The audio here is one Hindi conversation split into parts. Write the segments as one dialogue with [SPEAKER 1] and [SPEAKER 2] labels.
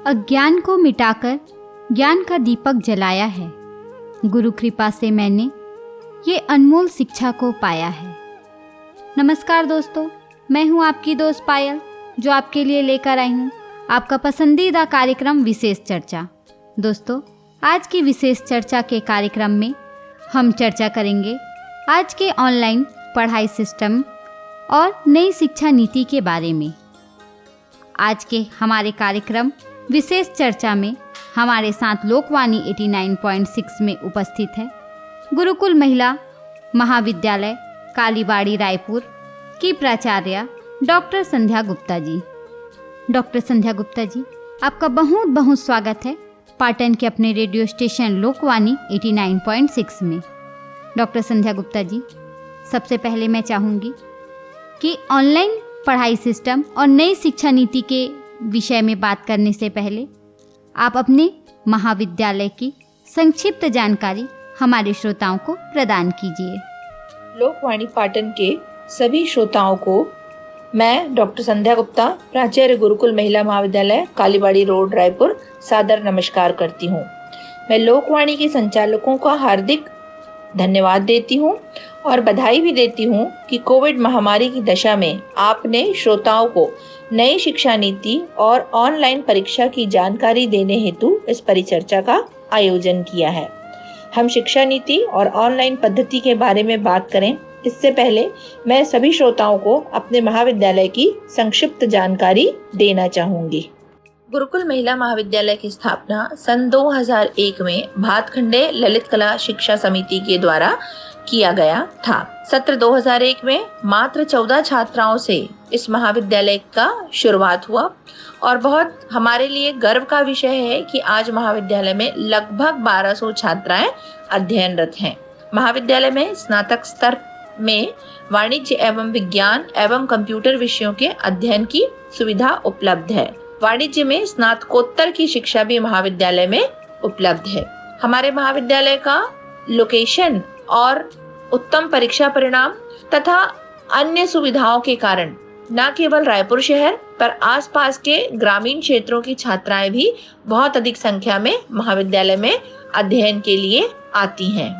[SPEAKER 1] अज्ञान को मिटाकर ज्ञान का दीपक जलाया है। गुरु कृपा से मैंने ये अनमोल शिक्षा को पाया है। नमस्कार दोस्तों, मैं हूँ आपकी दोस्त पायल, जो आपके लिए लेकर आई हूँ आपका पसंदीदा कार्यक्रम विशेष चर्चा। दोस्तों, आज की विशेष चर्चा के कार्यक्रम में हम चर्चा करेंगे आज के ऑनलाइन पढ़ाई सिस्टम और नई शिक्षा नीति के बारे में। आज के हमारे कार्यक्रम विशेष चर्चा में हमारे साथ लोकवाणी 89.6 में उपस्थित है गुरुकुल महिला महाविद्यालय कालीबाड़ी रायपुर की प्राचार्य डॉक्टर संध्या गुप्ता जी। डॉक्टर संध्या गुप्ता जी, आपका बहुत बहुत स्वागत है पाटन के अपने रेडियो स्टेशन लोकवाणी 89.6 में। डॉक्टर संध्या गुप्ता जी, सबसे पहले मैं चाहूँगी कि ऑनलाइन पढ़ाई सिस्टम और नई शिक्षा नीति के विषय में बात करने से पहले आप अपने महाविद्यालय की संक्षिप्त जानकारी हमारे श्रोताओं को प्रदान कीजिए।
[SPEAKER 2] लोकवाणी पाटन के सभी श्रोताओं को मैं डॉक्टर संध्या गुप्ता, प्राचार्य गुरुकुल महिला महाविद्यालय कालीबाड़ी रोड रायपुर, सादर नमस्कार करती हूँ। मैं लोकवाणी के संचालकों का हार्दिक धन्यवाद देती हूँ और बधाई भी देती हूँ कि कोविड महामारी की दशा में आपने श्रोताओं को नई शिक्षा नीति और ऑनलाइन परीक्षा की जानकारी देने हेतु इस परिचर्चा का आयोजन किया है। हम शिक्षा नीति और ऑनलाइन पद्धति के बारे में बात करें इससे पहले मैं सभी श्रोताओं को अपने महाविद्यालय की संक्षिप्त जानकारी देना चाहूँगी। गुरुकुल महिला महाविद्यालय की स्थापना सन 2001 में भातखंडे ललित कला शिक्षा समिति के द्वारा किया गया था। सत्र 2001 में मात्र 14 छात्राओं से इस महाविद्यालय का शुरुआत हुआ और बहुत हमारे लिए गर्व का विषय है कि आज महाविद्यालय में लगभग 1200 छात्राएं अध्ययनरत हैं। महाविद्यालय में स्नातक स्तर में वाणिज्य एवं विज्ञान एवं कंप्यूटर विषयों के अध्ययन की सुविधा उपलब्ध है। वाणिज्य में स्नातकोत्तर की शिक्षा भी महाविद्यालय में उपलब्ध है। हमारे महाविद्यालय का लोकेशन और उत्तम परीक्षा परिणाम तथा अन्य सुविधाओं के कारण न केवल रायपुर शहर पर आसपास के ग्रामीण क्षेत्रों की छात्राएं भी बहुत अधिक संख्या में महाविद्यालय में अध्ययन के लिए आती हैं।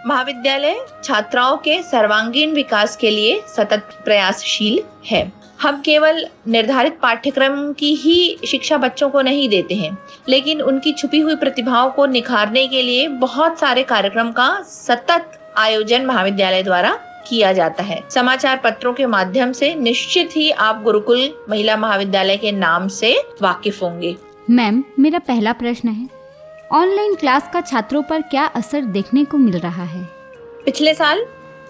[SPEAKER 2] महाविद्यालय छात्राओं के सर्वांगीण विकास के लिए सतत प्रयासशील है। हम केवल निर्धारित पाठ्यक्रम की ही शिक्षा बच्चों को नहीं देते हैं, लेकिन उनकी छुपी हुई प्रतिभाओं को निखारने के लिए बहुत सारे कार्यक्रम का सतत आयोजन महाविद्यालय द्वारा किया जाता है। समाचार पत्रों के माध्यम से निश्चित ही आप गुरुकुल महिला महाविद्यालय के नाम से वाकिफ होंगे।
[SPEAKER 1] मैम, मेरा पहला प्रश्न है, ऑनलाइन क्लास का छात्रों पर क्या असर देखने को मिल रहा है?
[SPEAKER 2] पिछले साल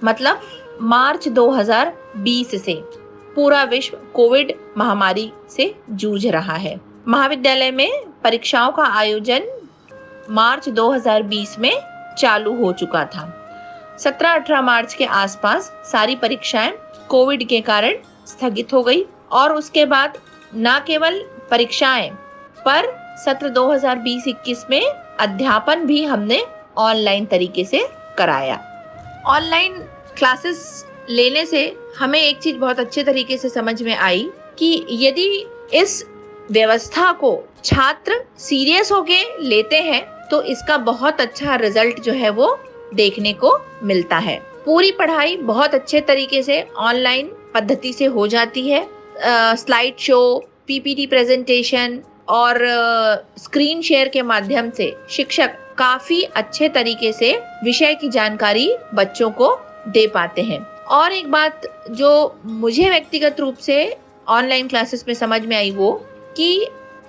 [SPEAKER 2] मतलब मार्च 2020 से पूरा विश्व कोविड महामारी से जूझ रहा है। महाविद्यालय में परीक्षाओं का आयोजन मार्च 2020 में चालू हो चुका था। 17-18 मार्च के आसपास सारी परीक्षाएं कोविड के कारण स्थगित हो गई और उसके बाद न केवल परीक्षाएं पर सत्र 2020-21 में अध्यापन भी हमने ऑनलाइन तरीके से कराया। ऑनलाइन क्लासेस लेने से हमें एक चीज बहुत अच्छे तरीके से समझ में आई कि यदि इस व्यवस्था को छात्र सीरियस होके लेते हैं तो इसका बहुत अच्छा रिजल्ट जो है वो देखने को मिलता है। पूरी पढ़ाई बहुत अच्छे तरीके से ऑनलाइन पद्धति से हो जाती है। स्लाइड शो, पीपीटी प्रेजेंटेशन और स्क्रीन शेयर के माध्यम से शिक्षक काफी अच्छे तरीके से विषय की जानकारी बच्चों को दे पाते हैं। और एक बात जो मुझे व्यक्तिगत रूप से ऑनलाइन क्लासेस में समझ में आई वो कि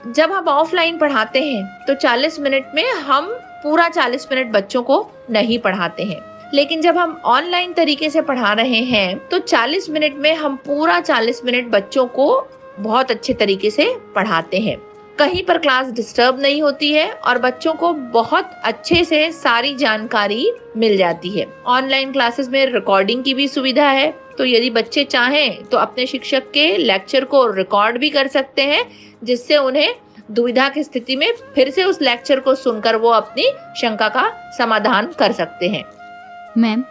[SPEAKER 2] जब हम ऑफलाइन पढ़ाते हैं तो 40 मिनट में हम पूरा 40 मिनट बच्चों को नहीं पढ़ाते हैं, लेकिन जब हम ऑनलाइन तरीके से पढ़ा रहे हैं तो 40 मिनट में हम पूरा 40 मिनट बच्चों को बहुत अच्छे तरीके से पढ़ाते हैं। कहीं पर क्लास डिस्टर्ब नहीं होती है और बच्चों को बहुत अच्छे से सारी जानकारी मिल जाती है। ऑनलाइन क्लासेस में रिकॉर्डिंग की भी सुविधा है, तो यदि बच्चे चाहें तो अपने शिक्षक के लेक्चर को रिकॉर्ड भी कर सकते हैं, जिससे उन्हें दुविधा की स्थिति में फिर से उस लेक्चर को सुनकर वो अपनी शंका का समाधान कर सकते हैं।
[SPEAKER 1] मैम,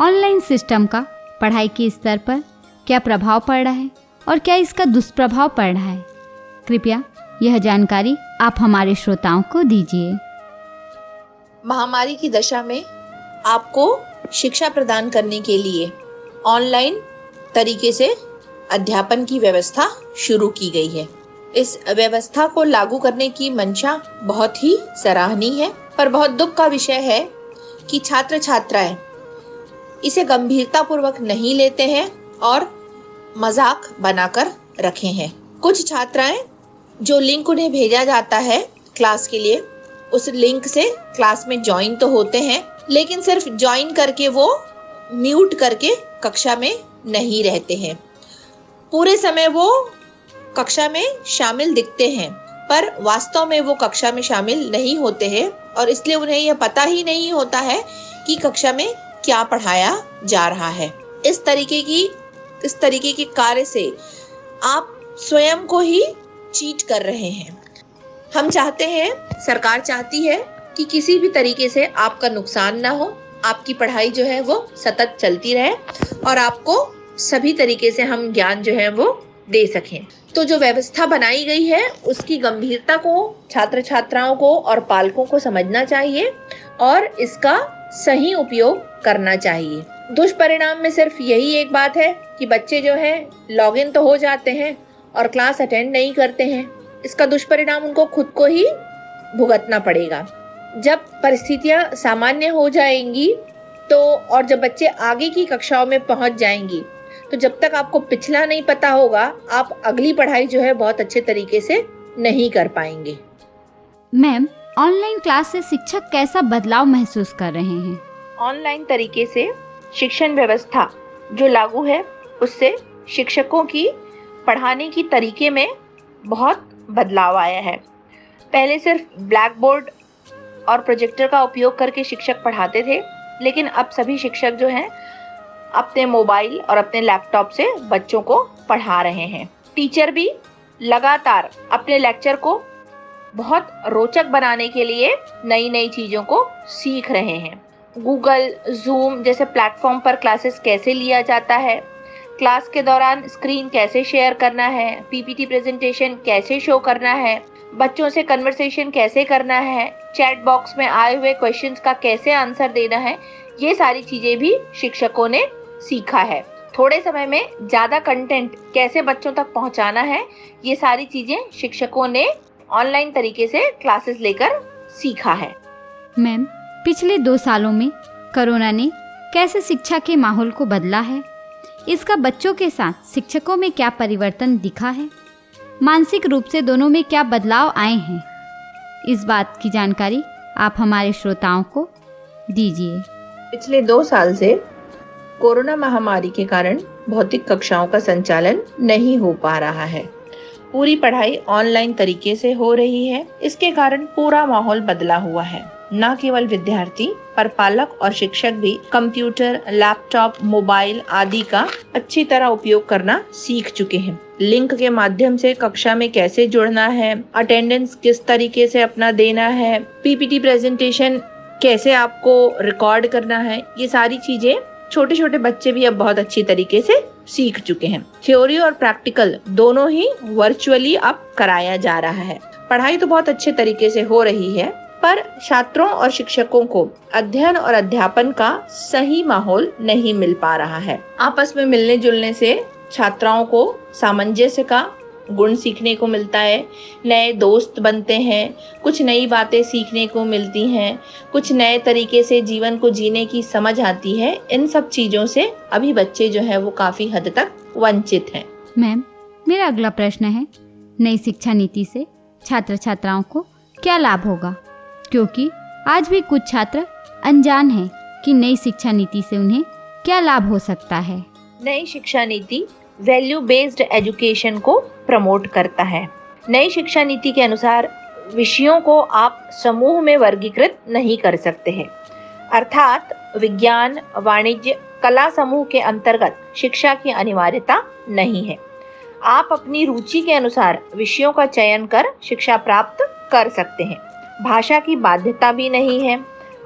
[SPEAKER 1] ऑनलाइन सिस्टम का पढ़ाई के स्तर पर क्या प्रभाव पड़ रहा है और क्या इसका दुष्प्रभाव पड़ रहा है? कृपया यह जानकारी आप हमारे श्रोताओं को दीजिए।
[SPEAKER 2] महामारी की दशा में आपको शिक्षा प्रदान करने के लिए ऑनलाइन तरीके से अध्यापन की व्यवस्था शुरू की गई है। इस व्यवस्था को लागू करने की मंशा बहुत ही सराहनीय है, पर बहुत दुख का विषय है कि छात्र छात्राएं इसे गंभीरतापूर्वक नहीं लेते हैं और मजाक बनाकर रखे हैं। कुछ छात्राएं जो लिंक उन्हें भेजा जाता है क्लास के लिए, उस लिंक से क्लास में ज्वाइन तो होते हैं, लेकिन सिर्फ ज्वाइन करके वो म्यूट करके कक्षा में नहीं रहते हैं। पूरे समय वो कक्षा में शामिल दिखते हैं, पर वास्तव में वो कक्षा में शामिल नहीं होते हैं और इसलिए उन्हें यह पता ही नहीं होता है कि कक्षा में क्या पढ़ाया जा रहा है। इस तरीके के कार्य से आप स्वयं को ही चीट कर रहे हैं। हम चाहते हैं, सरकार चाहती है कि किसी भी तरीके से आपका नुकसान ना हो, आपकी पढ़ाई जो है वो सतत चलती रहे और आपको सभी तरीके से हम ज्ञान जो है वो दे सकें। तो जो व्यवस्था बनाई गई है उसकी गंभीरता को छात्र छात्राओं को और पालकों को समझना चाहिए और इसका सही उपयोग करना चाहिए। दुष्परिणाम में सिर्फ यही एक बात है कि बच्चे जो है लॉगिन तो हो जाते हैं और क्लास अटेंड नहीं करते हैं। इसका दुष्परिणाम उनको खुद को ही भुगतना पड़ेगा। जब परिस्थितियां सामान्य हो जाएंगी और जब बच्चे आगे की कक्षाओं में पहुंच जाएंगी, तो जब तक आपको पिछला नहीं पता होगा, आप अगली पढ़ाई जो है बहुत अच्छे तरीके से नहीं कर पाएंगे।
[SPEAKER 1] मैम, ऑनलाइन क्लास से शिक्षक कैसा बदलाव महसूस कर रहे हैं?
[SPEAKER 2] ऑनलाइन तरीके से शिक्षण व्यवस्था जो लागू है उससे शिक्षकों की पढ़ाने की तरीके में बहुत बदलाव आया है। पहले सिर्फ ब्लैक बोर्ड और प्रोजेक्टर का उपयोग करके शिक्षक पढ़ाते थे, लेकिन अब सभी शिक्षक जो हैं अपने मोबाइल और अपने लैपटॉप से बच्चों को पढ़ा रहे हैं। टीचर भी लगातार अपने लेक्चर को बहुत रोचक बनाने के लिए नई नई चीज़ों को सीख रहे हैं। गूगल, जूम जैसे प्लेटफॉर्म पर क्लासेस कैसे लिया जाता है, क्लास के दौरान स्क्रीन कैसे शेयर करना है, पीपीटी प्रेजेंटेशन कैसे शो करना है, बच्चों से कन्वर्सेशन कैसे करना है, चैट बॉक्स में आए हुए क्वेश्चंस का कैसे आंसर देना है, ये सारी चीज़ें भी शिक्षकों ने सीखा है। थोड़े समय में ज़्यादा कंटेंट कैसे बच्चों तक पहुंचाना है, ये सारी चीज़ें शिक्षकों ने ऑनलाइन तरीके से क्लासेस लेकर सीखा है।
[SPEAKER 1] मैम, पिछले 2 सालों में कोरोना ने कैसे शिक्षा के माहौल को बदला है? इसका बच्चों के साथ शिक्षकों में क्या परिवर्तन दिखा है? मानसिक रूप से दोनों में क्या बदलाव आए हैं? इस बात की जानकारी आप हमारे श्रोताओं को दीजिए।
[SPEAKER 2] पिछले 2 साल से कोरोना महामारी के कारण भौतिक कक्षाओं का संचालन नहीं हो पा रहा है। पूरी पढ़ाई ऑनलाइन तरीके से हो रही है। इसके कारण पूरा माहौल बदला हुआ है। न केवल विद्यार्थी पर पालक और शिक्षक भी कंप्यूटर, लैपटॉप, मोबाइल आदि का अच्छी तरह उपयोग करना सीख चुके हैं। लिंक के माध्यम से कक्षा में कैसे जुड़ना है, अटेंडेंस किस तरीके से अपना देना है, पीपीटी प्रेजेंटेशन कैसे आपको रिकॉर्ड करना है, ये सारी चीजें छोटे छोटे बच्चे भी अब बहुत अच्छी तरीके से सीख चुके हैं। थ्योरी और प्रैक्टिकल दोनों ही वर्चुअली अब कराया जा रहा है। पढ़ाई तो बहुत अच्छे तरीके से हो रही है, पर छात्रों और शिक्षकों को अध्ययन और अध्यापन का सही माहौल नहीं मिल पा रहा है। आपस में मिलने जुलने से छात्राओं को सामंजस्य का गुण सीखने को मिलता है, नए दोस्त बनते हैं, कुछ नई बातें सीखने को मिलती हैं, कुछ नए तरीके से जीवन को जीने की समझ आती है। इन सब चीज़ों से अभी बच्चे जो है वो काफ़ी हद तक वंचित हैं।
[SPEAKER 1] मैम, मेरा अगला प्रश्न है, नई शिक्षा नीति से छात्र छात्राओं को क्या लाभ होगा? क्योंकि आज भी कुछ छात्र अनजान हैं कि नई शिक्षा नीति से उन्हें क्या लाभ हो सकता है।
[SPEAKER 2] नई शिक्षा नीति वैल्यू बेस्ड एजुकेशन को प्रमोट करता है। नई शिक्षा नीति के अनुसार विषयों को आप समूह में वर्गीकृत नहीं कर सकते हैं, अर्थात विज्ञान, वाणिज्य, कला समूह के अंतर्गत शिक्षा की अनिवार्यता नहीं है। आप अपनी रुचि के अनुसार विषयों का चयन कर शिक्षा प्राप्त कर सकते हैं। भाषा की बाध्यता भी नहीं है।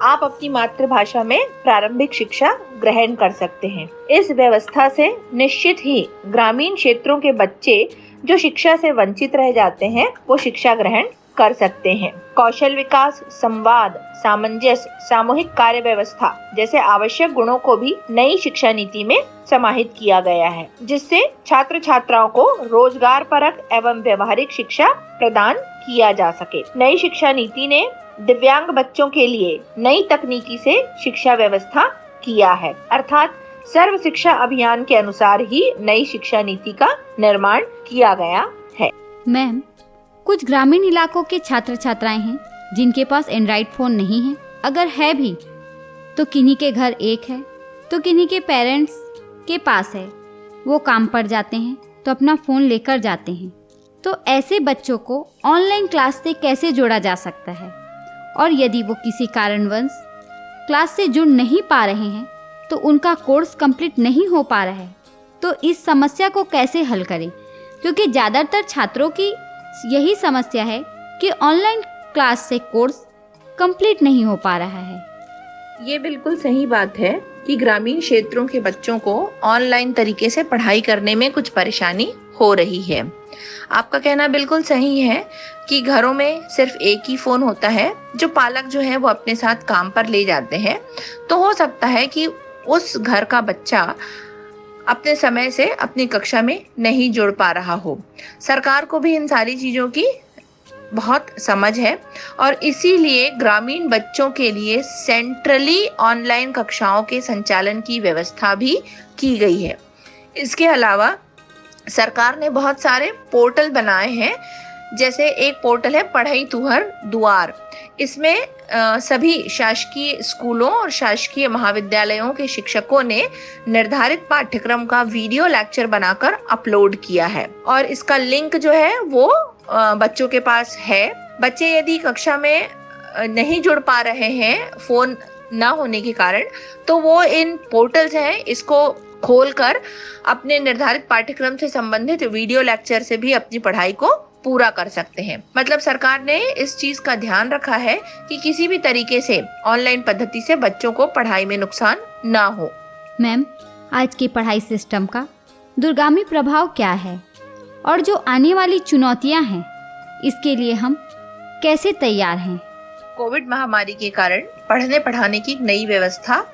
[SPEAKER 2] आप अपनी मातृभाषा में प्रारंभिक शिक्षा ग्रहण कर सकते हैं। इस व्यवस्था से निश्चित ही ग्रामीण क्षेत्रों के बच्चे जो शिक्षा से वंचित रह जाते हैं वो शिक्षा ग्रहण कर सकते हैं। कौशल विकास, संवाद, सामंजस्य, सामूहिक कार्य व्यवस्था जैसे आवश्यक गुणों को भी नई शिक्षा नीति में समाहित किया गया है, जिससे छात्र छात्राओं को रोजगार परक एवं व्यवहारिक शिक्षा प्रदान किया जा सके। नई शिक्षा नीति ने दिव्यांग बच्चों के लिए नई तकनीकी से शिक्षा व्यवस्था किया है, अर्थात सर्व शिक्षा अभियान के अनुसार ही नई शिक्षा नीति का निर्माण किया गया है।
[SPEAKER 1] मैम, कुछ ग्रामीण इलाकों के छात्र छात्राएं हैं जिनके पास एंड्रॉइड फ़ोन नहीं है। अगर है भी तो किन्हीं के घर एक है तो किन्हीं के पेरेंट्स के पास है। वो काम पर जाते हैं तो अपना फ़ोन लेकर जाते हैं। तो ऐसे बच्चों को ऑनलाइन क्लास से कैसे जोड़ा जा सकता है? और यदि वो किसी कारणवश क्लास से जुड़ नहीं पा रहे हैं तो उनका कोर्स कंप्लीट नहीं हो पा रहा है, तो इस समस्या को कैसे हल करें? क्योंकि ज़्यादातर छात्रों की यही समस्या है कि ऑनलाइन क्लास से कोर्स कंप्लीट नहीं हो पा रहा है।
[SPEAKER 2] ये बिल्कुल सही बात है कि ग्रामीण क्षेत्रों के बच्चों को ऑनलाइन तरीके से पढ़ाई करने में कुछ परेशानी हो रही है। आपका कहना बिल्कुल सही है कि घरों में सिर्फ एक ही फोन होता है जो पालक जो है वो अपने साथ काम पर ले जाते हैं। तो हो सकता है कि उस घर का बच्चा अपने समय से अपनी कक्षा में नहीं जुड़ पा रहा हो। सरकार को भी इन सारी चीज़ों की बहुत समझ है और इसीलिए ग्रामीण बच्चों के लिए सेंट्रली ऑनलाइन कक्षाओं के संचालन की व्यवस्था भी की गई है। इसके अलावा सरकार ने बहुत सारे पोर्टल बनाए हैं, जैसे एक पोर्टल है पढ़ई तुहर दुआर। इसमें सभी शासकीय स्कूलों और शासकीय महाविद्यालयों के शिक्षकों ने निर्धारित पाठ्यक्रम का वीडियो लेक्चर बनाकर अपलोड किया है और इसका लिंक जो है वो बच्चों के पास है। बच्चे यदि कक्षा में नहीं जुड़ पा रहे हैं फोन ना होने के कारण, तो वो इन पोर्टल्स हैं इसको खोलकर अपने निर्धारित पाठ्यक्रम से संबंधित वीडियो लेक्चर से भी अपनी पढ़ाई को पूरा कर सकते हैं। मतलब सरकार ने इस चीज का ध्यान रखा है कि किसी भी तरीके से ऑनलाइन पद्धति से बच्चों को पढ़ाई में नुकसान ना हो।
[SPEAKER 1] मैम, आज के पढ़ाई सिस्टम का दूरगामी प्रभाव क्या है और जो आने वाली चुनौतियां हैं इसके लिए हम कैसे तैयार हैं?
[SPEAKER 2] कोविड महामारी के कारण पढ़ने पढ़ाने की नई व्यवस्था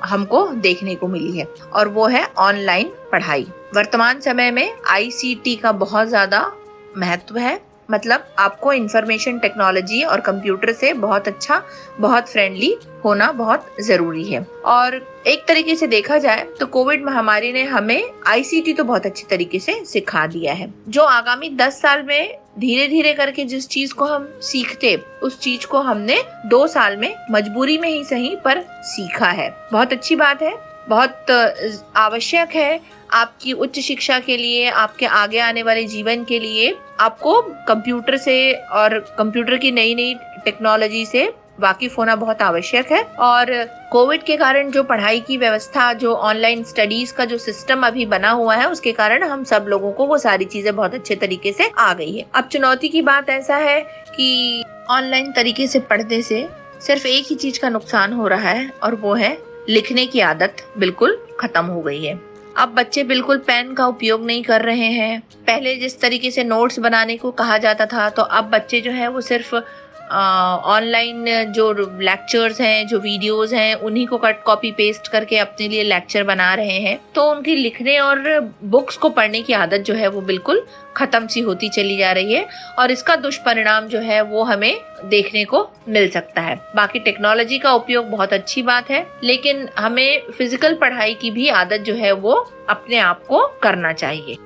[SPEAKER 2] हमको देखने को मिली है और वो है ऑनलाइन पढ़ाई। वर्तमान समय में ICT का बहुत ज्यादा महत्व है। मतलब आपको इंफॉर्मेशन टेक्नोलॉजी और कंप्यूटर से बहुत अच्छा, बहुत फ्रेंडली होना बहुत जरूरी है। और एक तरीके से देखा जाए तो कोविड महामारी ने हमें ICT तो बहुत अच्छे तरीके से सिखा दिया है। जो आगामी 10 साल में धीरे धीरे करके जिस चीज को हम सीखते, उस चीज को हमने 2 साल में मजबूरी में ही सही पर सीखा है। बहुत अच्छी बात है, बहुत आवश्यक है आपकी उच्च शिक्षा के लिए, आपके आगे आने वाले जीवन के लिए। आपको कंप्यूटर से और कंप्यूटर की नई नई टेक्नोलॉजी से वाकिफ होना बहुत आवश्यक है। और कोविड के कारण जो पढ़ाई की व्यवस्था, जो ऑनलाइन स्टडीज का जो सिस्टम अभी बना हुआ है, उसके कारण हम सब लोगों को वो सारी चीजें बहुत अच्छे तरीके से आ गई है। अब चुनौती की बात ऐसा है कि ऑनलाइन तरीके से पढ़ने से सिर्फ एक ही चीज का नुकसान हो रहा है और वो है लिखने की आदत बिल्कुल खत्म हो गई है। अब बच्चे बिल्कुल पेन का उपयोग नहीं कर रहे हैं। पहले जिस तरीके से नोट्स बनाने को कहा जाता था, तो अब बच्चे जो है वो सिर्फ ऑनलाइन जो लेक्चर्स हैं, जो वीडियोस हैं, उन्हीं को कट कॉपी पेस्ट करके अपने लिए लेक्चर बना रहे हैं। तो उनकी लिखने और बुक्स को पढ़ने की आदत जो है वो बिल्कुल खत्म सी होती चली जा रही है और इसका दुष्परिणाम जो है वो हमें देखने को मिल सकता है। बाकी टेक्नोलॉजी का उपयोग बहुत अच्छी बात है, लेकिन हमें फिजिकल पढ़ाई की भी आदत जो है वो अपने आप को करना चाहिए।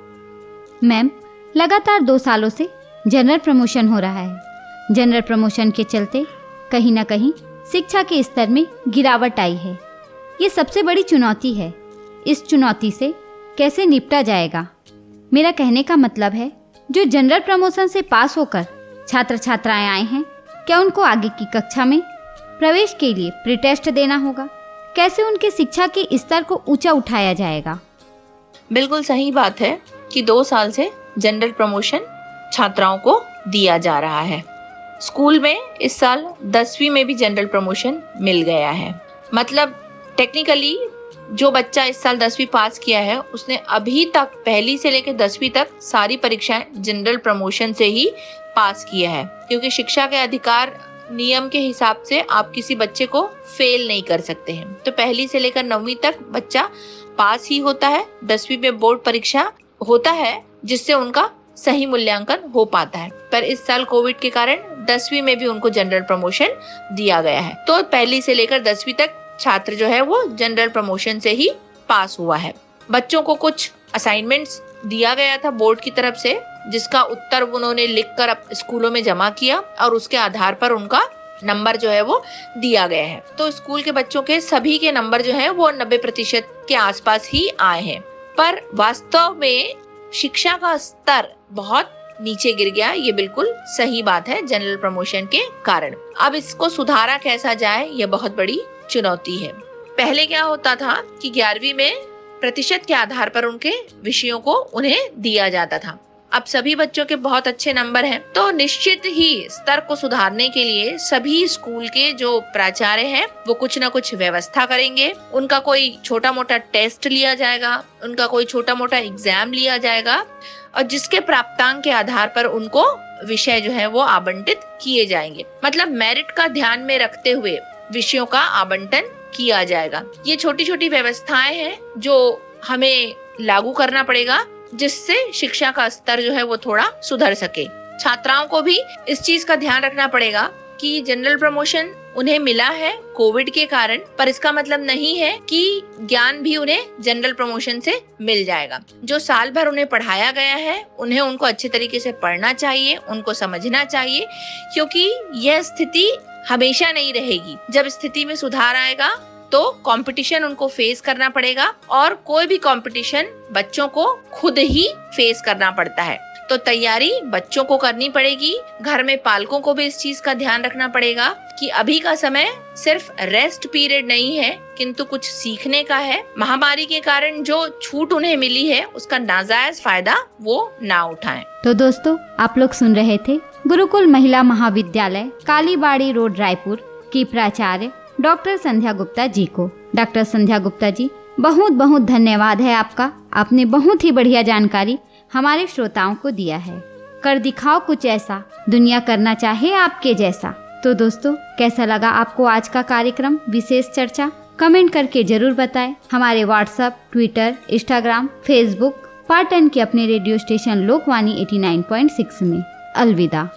[SPEAKER 1] मैम, लगातार 2 सालों से जनरल प्रमोशन हो रहा है। जनरल प्रमोशन के चलते कहीं ना कहीं शिक्षा के स्तर में गिरावट आई है। ये सबसे बड़ी चुनौती है। इस चुनौती से कैसे निपटा जाएगा? मेरा कहने का मतलब है, जो जनरल प्रमोशन से पास होकर छात्र छात्राएं आए हैं, क्या उनको आगे की कक्षा में प्रवेश के लिए प्री टेस्ट देना होगा? कैसे उनके शिक्षा के स्तर को ऊंचा उठाया जाएगा?
[SPEAKER 2] बिल्कुल सही बात है कि 2 साल से जनरल प्रमोशन छात्राओं को दिया जा रहा है। स्कूल में इस साल 10वीं में भी जनरल प्रमोशन मिल गया है। मतलब टेक्निकली जो बच्चा इस साल 10वीं पास किया है, उसने अभी तक पहली से लेकर 10वीं तक सारी परीक्षाएं जनरल प्रमोशन से ही पास किया है, क्योंकि शिक्षा के अधिकार नियम के हिसाब से आप किसी बच्चे को फेल नहीं कर सकते हैं। तो पहली से लेकर 9वीं तक बच्चा पास ही होता है। 10वीं में बोर्ड परीक्षा होता है जिससे उनका सही मूल्यांकन हो पाता है, पर इस साल कोविड के कारण 10वीं में भी उनको जनरल प्रमोशन दिया गया है। तो पहली से लेकर 10वीं तक छात्र जो है वो जनरल प्रमोशन से ही पास हुआ है। बच्चों को कुछ असाइनमेंट्स दिया गया था बोर्ड की तरफ से, जिसका उत्तर उन्होंने लिखकर स्कूलों में जमा किया और उसके आधार पर उनका नंबर जो है वो दिया गया है। तो स्कूल के बच्चों के सभी के नंबर जो है वो 90% के आसपास ही आए हैं, पर वास्तव में शिक्षा का स्तर बहुत नीचे गिर गया। ये बिल्कुल सही बात है जनरल प्रमोशन के कारण। अब इसको सुधारा कैसा जाए, ये बहुत बड़ी चुनौती है। पहले क्या होता था कि 11वीं में प्रतिशत के आधार पर उनके विषयों को उन्हें दिया जाता था। अब सभी बच्चों के बहुत अच्छे नंबर हैं, तो निश्चित ही स्तर को सुधारने के लिए सभी स्कूल के जो प्राचार्य हैं वो कुछ न कुछ व्यवस्था करेंगे। उनका कोई छोटा मोटा टेस्ट लिया जाएगा, उनका कोई छोटा मोटा एग्जाम लिया जाएगा और जिसके प्राप्तांक के आधार पर उनको विषय जो है वो आवंटित किए जाएंगे। मतलब मेरिट का ध्यान में रखते हुए विषयों का आवंटन किया जाएगा। ये छोटी छोटी व्यवस्थाएं हैं जो हमें लागू करना पड़ेगा, जिससे शिक्षा का स्तर जो है वो थोड़ा सुधर सके। छात्राओं को भी इस चीज का ध्यान रखना पड़ेगा कि जनरल प्रमोशन उन्हें मिला है कोविड के कारण, पर इसका मतलब नहीं है कि ज्ञान भी उन्हें जनरल प्रमोशन से मिल जाएगा। जो साल भर उन्हें पढ़ाया गया है उन्हें उनको अच्छे तरीके से पढ़ना चाहिए, उनको समझना चाहिए, क्योंकि यह स्थिति हमेशा नहीं रहेगी। जब स्थिति में सुधार आएगा तो कंपटीशन उनको फेस करना पड़ेगा, और कोई भी कंपटीशन बच्चों को खुद ही फेस करना पड़ता है। तो तैयारी बच्चों को करनी पड़ेगी। घर में पालकों को भी इस चीज का ध्यान रखना पड़ेगा कि अभी का समय सिर्फ रेस्ट पीरियड नहीं है, किंतु कुछ सीखने का है। महामारी के कारण जो छूट उन्हें मिली है उसका नाजायज फायदा वो ना उठाएं।
[SPEAKER 1] तो दोस्तों, आप लोग सुन रहे थे गुरुकुल महिला महाविद्यालय कालीबाड़ी रोड रायपुर की प्राचार्य डॉक्टर संध्या गुप्ता जी को। डॉक्टर संध्या गुप्ता जी, बहुत बहुत धन्यवाद है आपका। आपने बहुत ही बढ़िया जानकारी हमारे श्रोताओं को दिया है। कर दिखाओ कुछ ऐसा, दुनिया करना चाहे आपके जैसा। तो दोस्तों, कैसा लगा आपको आज का कार्यक्रम विशेष चर्चा? कमेंट करके जरूर बताएं। हमारे WhatsApp, Twitter, Instagram, Facebook, Patan के अपने रेडियो स्टेशन लोकवाणी 89.6 में। अलविदा।